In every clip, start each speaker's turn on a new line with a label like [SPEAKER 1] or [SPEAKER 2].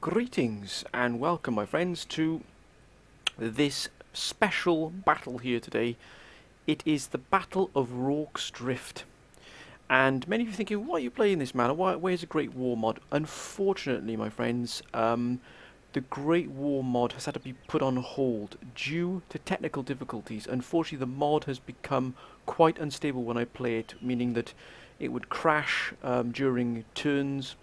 [SPEAKER 1] Greetings and welcome, my friends, to this special battle here today. It is the Battle of Rorke's Drift. And many of you thinking, why are you playing this, man? Where's the Great War mod? Unfortunately, my friends, the Great War mod has had to be put on hold due to technical difficulties. Unfortunately, the mod has become quite unstable when I play it, meaning that it would crash during turns.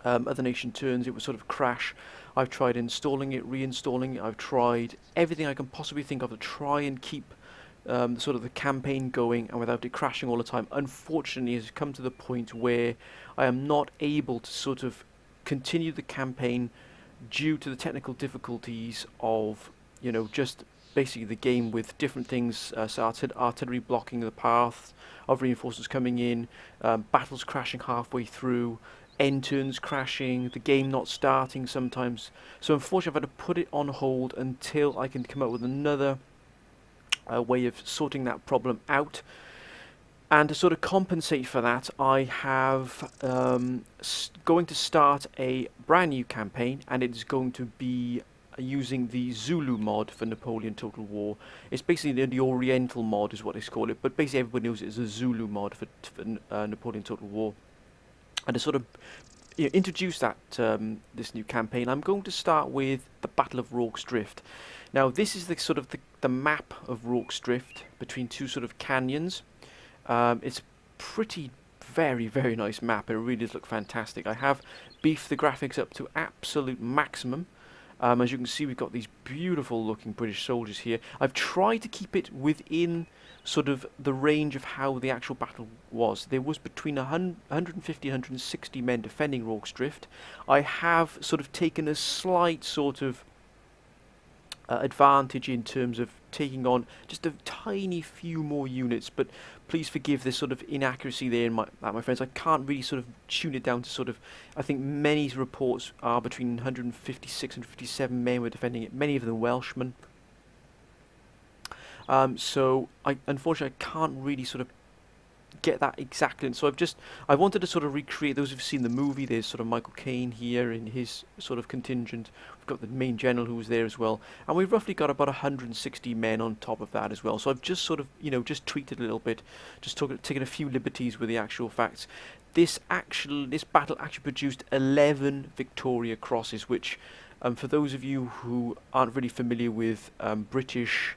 [SPEAKER 1] Other nation turns, it would sort of crash. I've tried installing it, reinstalling it. I've tried everything I can possibly think of to try and keep sort of the campaign going and without it crashing all the time. Unfortunately, it's come to the point where I am not able to sort of continue the campaign due to the technical difficulties of, just basically the game with different things, so artillery blocking the path of reinforcements coming in, battles crashing halfway through, end turns crashing, the game not starting sometimes. So unfortunately I've had to put it on hold until I can come up with another way of sorting that problem out. And to sort of compensate for that, I have going to start a brand new campaign, and it is going to be using the Zulu mod for Napoleon Total War. It's basically the Oriental mod is what they call it, but basically everybody knows it as a Zulu mod for Napoleon Total War. And to sort of introduce that this new campaign, I'm going to start with the Battle of Rorke's Drift. Now, this is the sort of the map of Rorke's Drift between two sort of canyons. It's pretty, very nice map. It really does look fantastic. I have beefed the graphics up to absolute maximum. As you can see, we've got these beautiful looking British soldiers here. I've tried to keep it within sort of the range of how the actual battle was. There was between 150 160 men defending Rorke's Drift. I have sort of taken a slight sort of advantage in terms of taking on just a tiny few more units, but please forgive this sort of inaccuracy there, my friends. I can't really sort of tune it down to sort of, I think many reports are between 156 and 57 men were defending it, many of them Welshmen. So unfortunately I can't really sort of get that exactly, and so I wanted to sort of recreate. Those who've seen the movie, there's sort of Michael Caine here in his sort of contingent. We've got the main general who was there as well, and we've roughly got about 160 men on top of that as well. So I've just sort of just tweaked it a little bit, just taken a few liberties with the actual facts. This battle actually produced 11 Victoria Crosses, which for those of you who aren't really familiar with British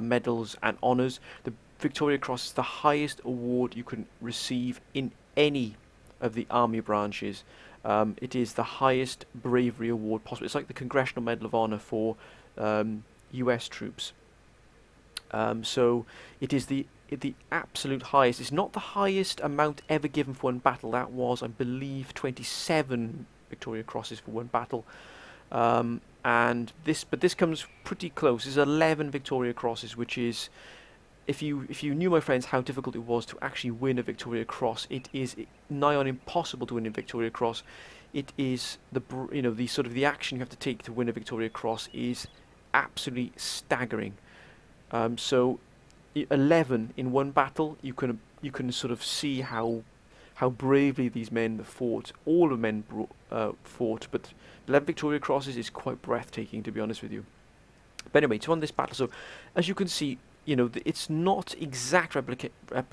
[SPEAKER 1] medals and honours, the Victoria Cross is the highest award you can receive in any of the army branches. It is the highest bravery award possible. It's like the Congressional Medal of Honor for US troops. So it is the absolute highest. It's not the highest amount ever given for one battle. That was, I believe, 27 Victoria Crosses for one battle. But this comes pretty close. It's 11 Victoria Crosses, which is, if you knew, my friends, how difficult it was to actually win a Victoria Cross, it is nigh on impossible to win a Victoria Cross. It is the sort of the action you have to take to win a Victoria Cross is absolutely staggering. So 11 in one battle, you can sort of see how bravely these men fought. All the men fought, but 11 Victoria Crosses is quite breathtaking, to be honest with you. But anyway, to on this battle. So as you can see, it's not exact replica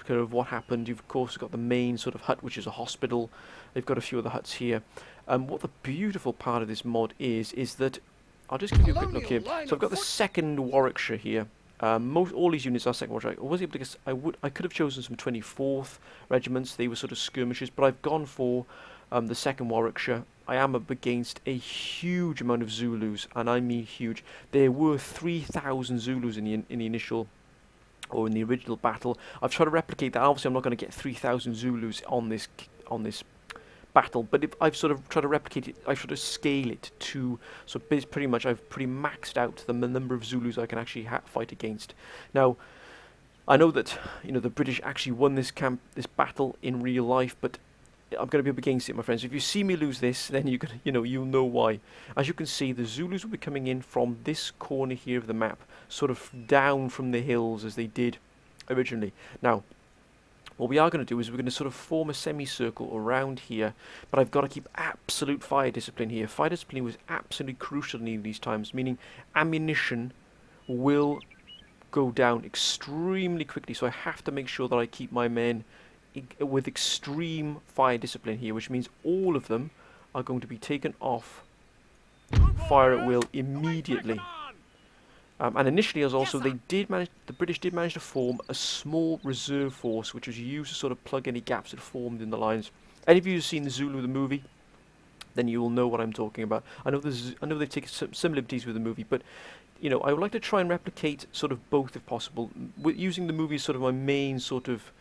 [SPEAKER 1] of what happened. You've of course got the main sort of hut, which is a hospital. They've got a few other huts here. What the beautiful part of this mod is that, I'll just give you a quick look here. So I've got the 2nd Warwickshire here. All these units are 2nd Warwickshire. I was able to guess, I could have chosen some 24th regiments. They were sort of skirmishers, but I've gone for the 2nd Warwickshire. I am up against a huge amount of Zulus, and I mean huge. There were 3,000 Zulus in the initial, or in the original battle. I've tried to replicate that. Obviously I'm not going to get 3,000 Zulus on this battle, but if I've sort of tried to replicate it, I sort of scale it to, so pretty much I've pretty maxed out the number of Zulus I can actually fight against. Now, I know that the British actually won this battle in real life, but I'm going to be up against it, my friends. If you see me lose this, then you'll know why. As you can see, the Zulus will be coming in from this corner here of the map, sort of down from the hills as they did originally. Now, what we are going to do is we're going to sort of form a semicircle around here, but I've got to keep absolute fire discipline here. Fire discipline was absolutely crucial in these times, meaning ammunition will go down extremely quickly, so I have to make sure that I keep my men with extreme fire discipline here, which means all of them are going to be taken off fire at will immediately. And initially, as also, the British did manage to form a small reserve force, which was used to sort of plug any gaps that formed in the lines. Any of you who've seen the Zulu, the movie, then you will know what I'm talking about. I know they've taken some liberties with the movie, but you know, I would like to try and replicate sort of both if possible, using the movie as sort of my main sort of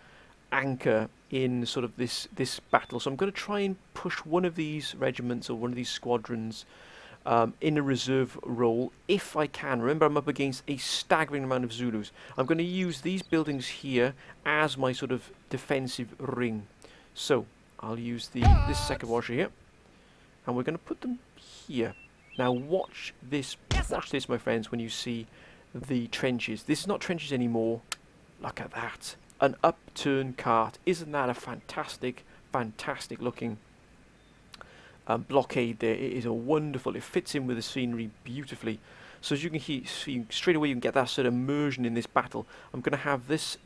[SPEAKER 1] anchor in sort of this battle. So I'm going to try and push one of these regiments or one of these squadrons in a reserve role if I can. Remember, I'm up against a staggering amount of Zulus. I'm going to use these buildings here as my sort of defensive ring. So I'll use this second washer here, and we're going to put them here. Now watch this, my friends, when you see the trenches. This is not trenches anymore. Look at that. An upturned cart. Isn't that a fantastic, fantastic looking blockade there? It is a wonderful, it fits in with the scenery beautifully. So as you can see straight away, you can get that sort of immersion in this battle. I'm going to have this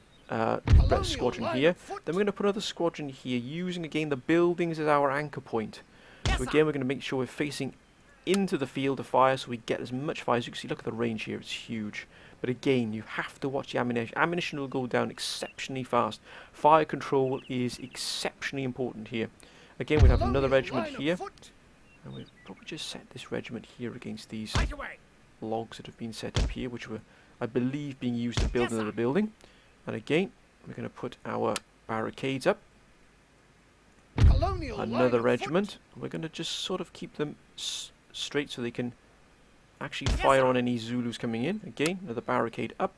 [SPEAKER 1] squadron here. Then we're going to put another squadron here, using again the buildings as our anchor point. So again, we're going to make sure we're facing into the field of fire so we get as much fire. As you can see, look at the range here, it's huge. But again, you have to watch the ammunition. Ammunition will go down exceptionally fast. Fire control is exceptionally important here. Again, we have another regiment here. And we'll probably just set this regiment here against these logs that have been set up here, which were, I believe, being used to build another building. And again, we're going to put our barricades up. Another regiment. We're going to just sort of keep them straight so they can actually fire on any Zulus coming in. Again, another barricade up.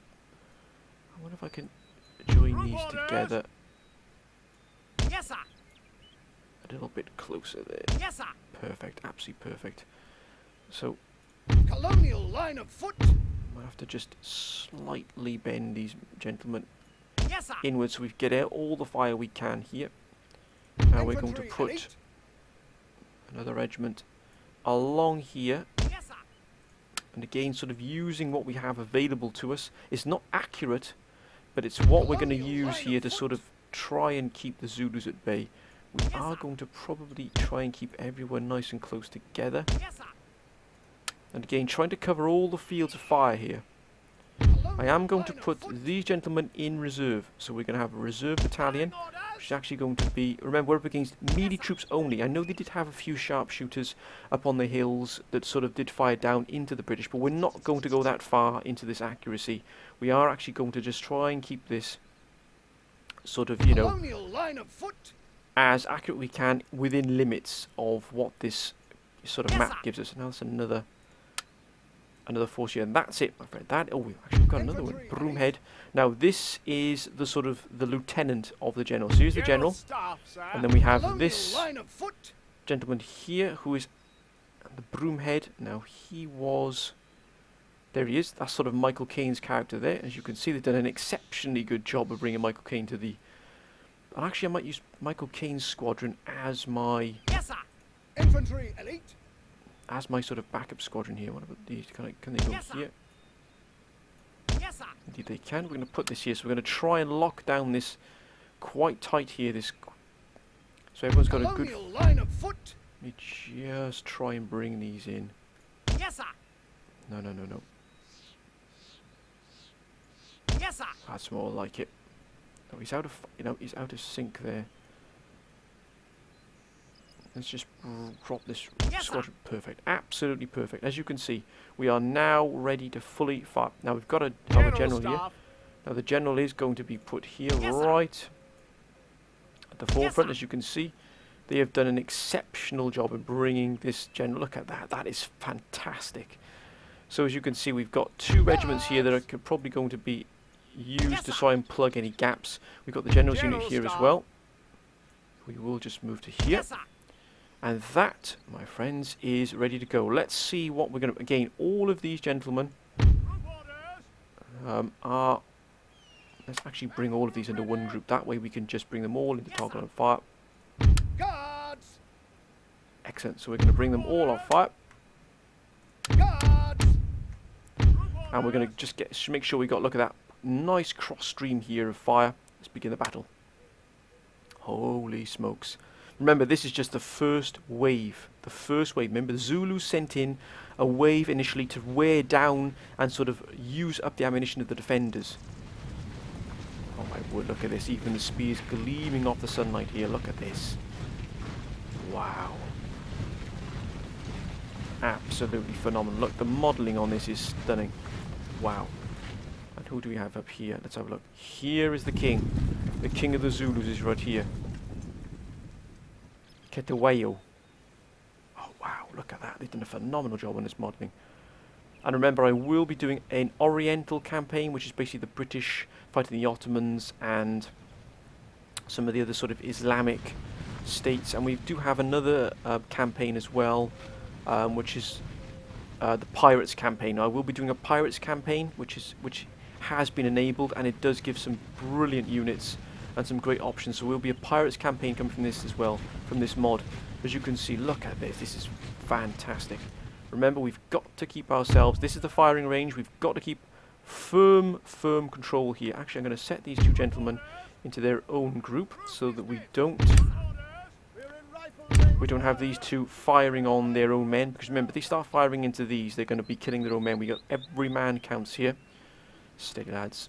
[SPEAKER 1] I wonder if I can join these together a little bit closer there. Perfect, absolutely perfect. So
[SPEAKER 2] Colonial line of foot.
[SPEAKER 1] I have to just slightly bend these gentlemen inwards so we get out all the fire we can here. Now we're going to put another regiment along here, and again sort of using what we have available to us. It's not accurate, but it's what we're going to use here to sort of try and keep the Zulus at bay. We are going to probably try and keep everyone nice and close together, and again trying to cover all the fields of fire here. I am going to put these gentlemen in reserve, so we're going to have a reserve battalion, which is actually going to be, remember, we're up against melee troops only. I know they did have a few sharpshooters up on the hills that sort of did fire down into the British, but we're not going to go that far into this accuracy. We are actually going to just try and keep this sort of, you know, as accurate we can within limits of what this sort of map gives us. Now that's another force here, and that's it, my friend. Oh, we've actually got another one. Broomhead. Now this is the sort of the lieutenant of the general. So here's the general, and then we have this gentleman here who is the Broomhead. Now he was, there he is. That's sort of Michael Caine's character there. As you can see, they've done an exceptionally good job of bringing Michael Caine to the. And actually, I might use Michael Caine's squadron as my
[SPEAKER 2] infantry elite.
[SPEAKER 1] As my sort of backup squadron here. What about these? Can they go here? Indeed they can. We're going to put this here. So we're going to try and lock down this quite tight here. So everyone's got a good
[SPEAKER 2] line of foot.
[SPEAKER 1] Let me just try and bring these in. No. That's more like it. No, he's out of, he's out of sync there. Let's just drop this squadron. Perfect. Absolutely perfect. As you can see, we are now ready to fully fire. Now we've got a general here. Now the general is going to be put here right at the forefront. As you can see, they have done an exceptional job in bringing this general. Look at that. That is fantastic. So as you can see, we've got two regiments here that are probably going to be used to try and plug any gaps. We've got the general's unit here as well. We will just move to here. And that, my friends, is ready to go. Let's see what we're going to... Again, all of these gentlemen are Let's actually bring all of these into one group. That way we can just bring them all into toggle on fire.
[SPEAKER 2] Guards!
[SPEAKER 1] Excellent. So we're going to bring them all on fire.
[SPEAKER 2] Guards!
[SPEAKER 1] And we're going to just make sure we got, look at that nice cross stream here of fire. Let's begin the battle. Holy smokes. Remember, this is just the first wave. The first wave. Remember, the Zulus sent in a wave initially to wear down and sort of use up the ammunition of the defenders. Oh my word, look at this. Even the spears gleaming off the sunlight here. Look at this. Wow. Absolutely phenomenal. Look, the modelling on this is stunning. Wow. And who do we have up here? Let's have a look. Here is the king. The king of the Zulus is right here. Ketawayo. Oh wow, look at that. They've done a phenomenal job on this modelling. And remember, I will be doing an Oriental campaign, which is basically the British fighting the Ottomans and some of the other sort of Islamic states. And we do have another campaign as well, which is the Pirates campaign. I will be doing a Pirates campaign, which has been enabled, and it does give some brilliant units and some great options. So will be a Pirates campaign coming from this as well, from this mod. As you can see, look at this. This is fantastic. Remember, we've got to keep ourselves. This is the firing range. We've got to keep firm control here. Actually, I'm going to set these two gentlemen into their own group so that we don't have these two firing on their own men. Because remember, if they start firing into these, they're going to be killing their own men. We got every man counts here. Steady, lads.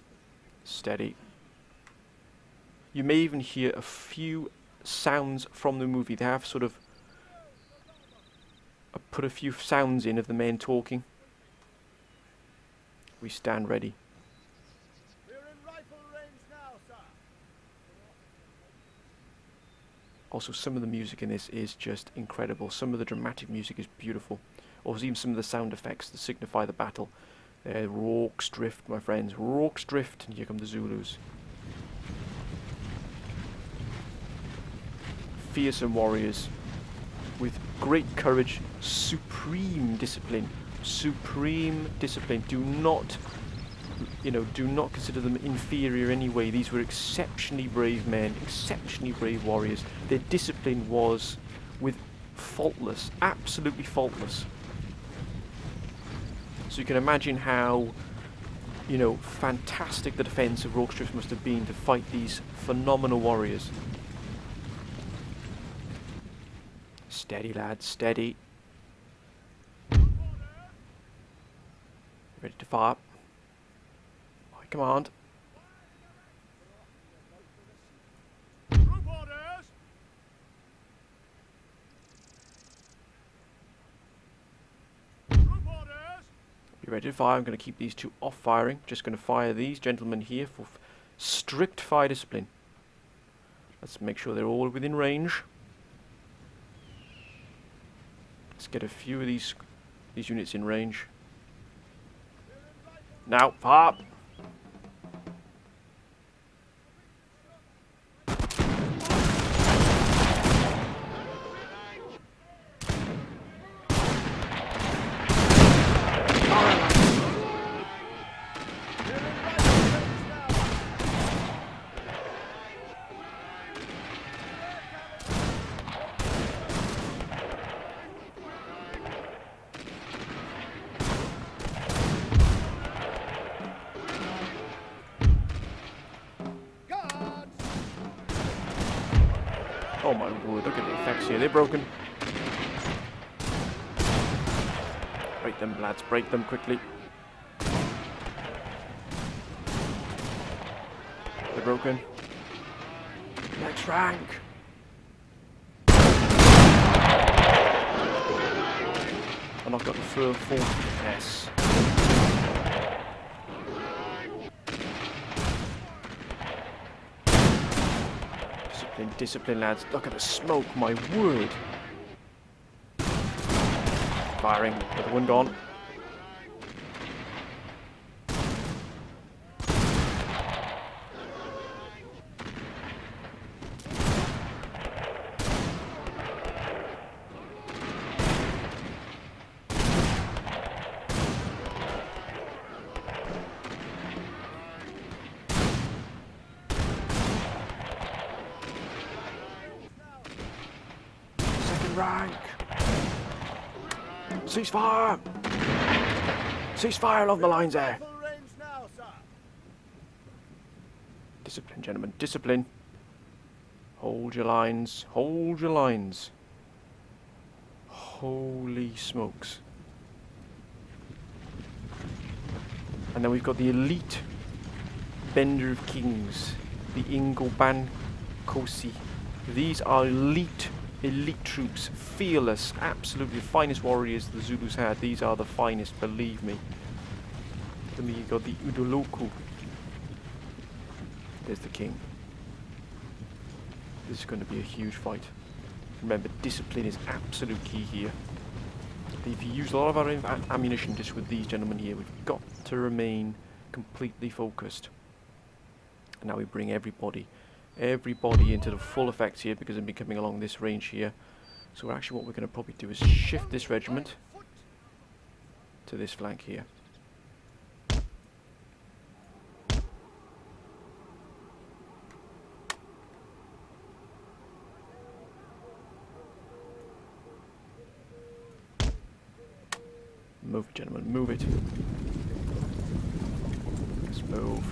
[SPEAKER 1] Steady. You may even hear a few sounds from the movie. They have sort of put a few sounds in of the men talking. We stand ready.
[SPEAKER 2] We're in rifle range now, sir.
[SPEAKER 1] Also, some of the music in this is just incredible. Some of the dramatic music is beautiful. Also, even some of the sound effects that signify the battle. Rorke's drift, my friends. Rorke's drift, and here come the Zulus. Fearsome warriors with great courage, supreme discipline. Do not, do not consider them inferior in any way. These were exceptionally brave men, exceptionally brave warriors. Their discipline was faultless, absolutely faultless. So you can imagine how, fantastic the defense of Rorke's drift must have been to fight these phenomenal warriors. Steady, lads, steady. Ready to fire. My command.
[SPEAKER 2] Group orders. Group orders.
[SPEAKER 1] Be ready to fire. I'm going to keep these two off firing. Just going to fire these gentlemen here for strict fire discipline. Let's make sure they're all within range. Let's get a few of these units in range. Now, fire! Oh my word, look at the effects here. They're broken. Break them, lads. Break them quickly. They're broken. Next rank. I've not got the full yes. Discipline, lads. Look at the smoke, my word. Firing. Another one gone. flank! Ceasefire! Ceasefire along the lines there!
[SPEAKER 2] Rifle range now, sir.
[SPEAKER 1] Discipline, gentlemen, discipline. Hold your lines, hold your lines. Holy smokes. And then we've got the elite Bender of Kings, the Ingoban Kosi. These are elite troops, fearless, absolutely the finest warriors the Zulus had. These are the finest, believe me. Then we got the Udoloku. There's the king. This is going to be a huge fight. Remember, discipline is absolute key here. If you use a lot of our ammunition just with these gentlemen here, we've got to remain completely focused. And now we bring everybody into the full effects here because they'll be coming along this range here. So actually what we're going to probably do is shift this regiment to this flank here. Move it, gentlemen, move it. Let's move.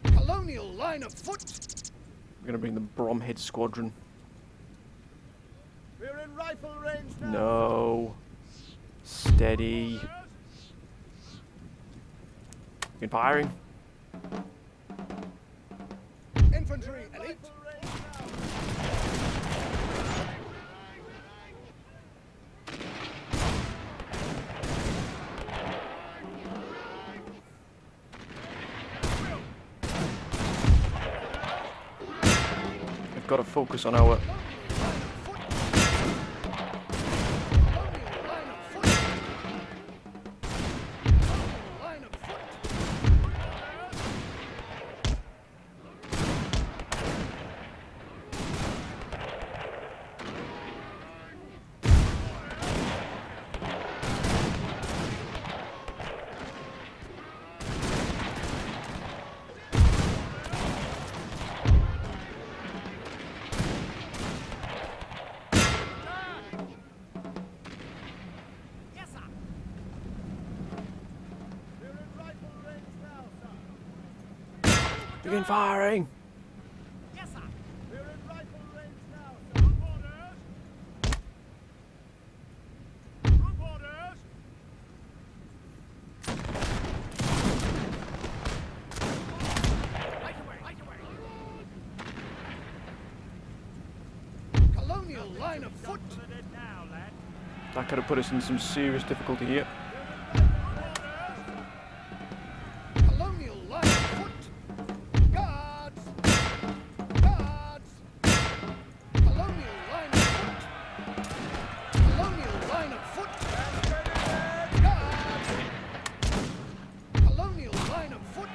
[SPEAKER 2] Colonial line of foot.
[SPEAKER 1] We're going to bring the Bromhead Squadron.
[SPEAKER 2] We're in rifle range now.
[SPEAKER 1] No. Steady. Begin firing.
[SPEAKER 2] Infantry elite.
[SPEAKER 1] We've got to focus on our begin firing.
[SPEAKER 2] Yes, sir. We're in rifle range now, sir. Group orders. Group orders. Right away, right away. Colonial line of foot.
[SPEAKER 1] That could have put us in some serious difficulty here.
[SPEAKER 2] Colonial line of foot. Guards. Guards. Colonial line of foot. Colonial line of foot. Guards. Colonial line of foot.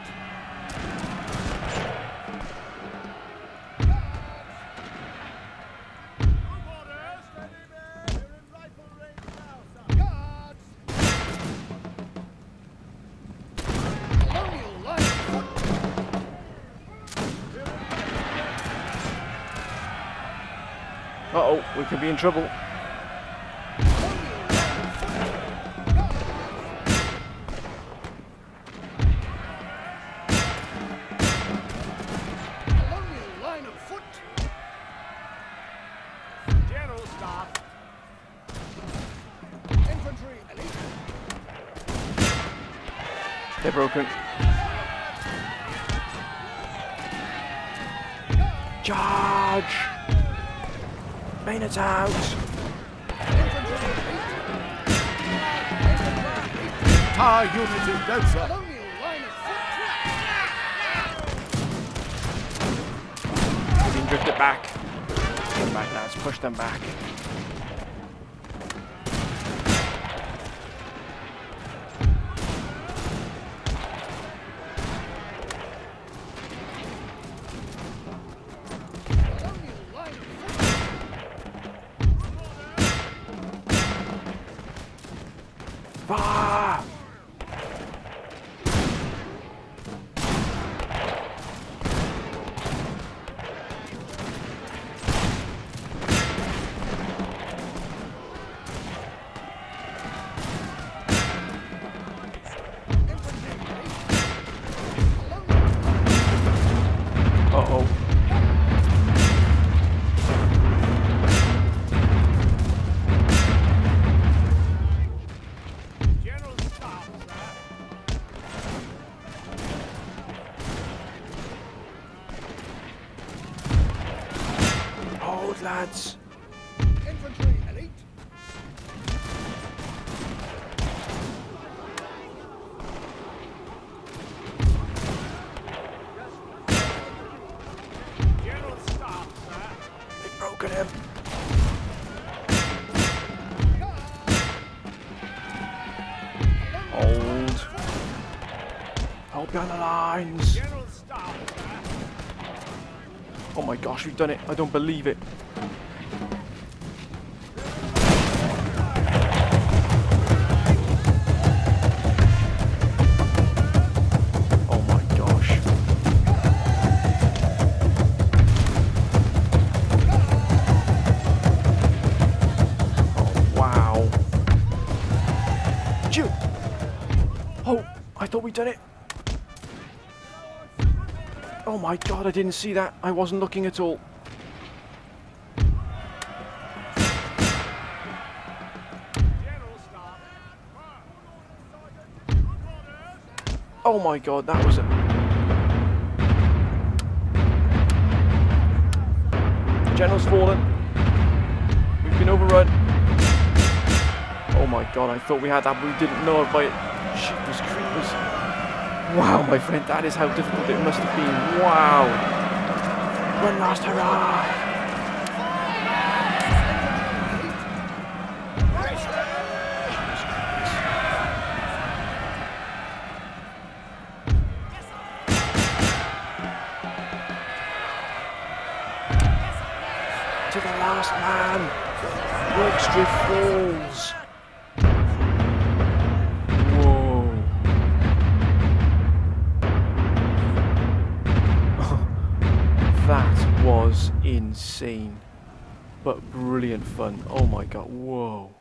[SPEAKER 1] Uh-oh, we could be in trouble.
[SPEAKER 2] General staff. Infantry elite.
[SPEAKER 1] They're broken. Charge! Bayonets out!
[SPEAKER 2] Our unit is dead, sir.
[SPEAKER 1] We can drift it back. Push them back, lads. Push them back. Fire! Reload, lads.
[SPEAKER 2] Infantry elite. General staff, sir.
[SPEAKER 1] They've broken him. Hold. Hold behind the lines.
[SPEAKER 2] General staff, sir.
[SPEAKER 1] Oh my gosh, we've done it. I don't believe it. Oh my gosh. Oh wow. Shoot! Oh, I thought we'd done it. Oh my god, I didn't see that. I wasn't looking at all.
[SPEAKER 2] General staff.
[SPEAKER 1] Oh my god, that was it. General's fallen. We've been overrun. Oh my god, I thought we had that, but we didn't know about it. Jeepers creepers. Wow, my friend, that is how difficult it must have been. Wow. One last hurrah. To the last man. Rorke falls. Whoa. That was insane. But brilliant fun. Oh my god. Whoa.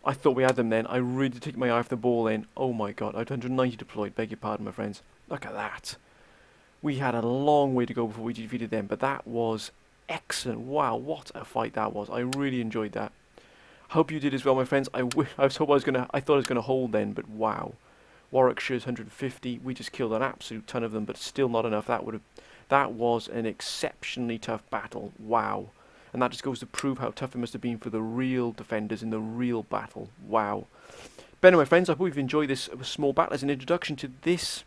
[SPEAKER 1] I thought we had them then. I really did take my eye off the ball then. Oh my god. I had 190 deployed. Beg your pardon, my friends. Look at that. We had a long way to go before we defeated them. But that was excellent. Wow, what a fight that was. I really enjoyed that. Hope you did as well, my friends. I thought I was gonna hold then, but wow. Warwickshire's 150. We just killed an absolute ton of them, but still not enough. That was an exceptionally tough battle. Wow. And that just goes to prove how tough it must have been for the real defenders in the real battle. Wow. But anyway, friends, I hope you've enjoyed this small battle as an introduction to this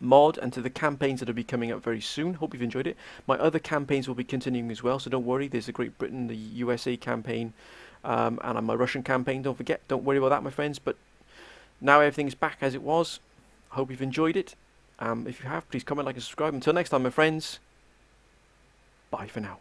[SPEAKER 1] mod and to the campaigns that will be coming up very soon. Hope you've enjoyed it. My other campaigns will be continuing as well, so don't worry. There's the Great Britain, the USA campaign, and my Russian campaign. Don't worry about that, my friends. But now everything's back as it was. Hope you've enjoyed it. If you have, please comment, like, and subscribe. Until next time, my friends. Bye for now.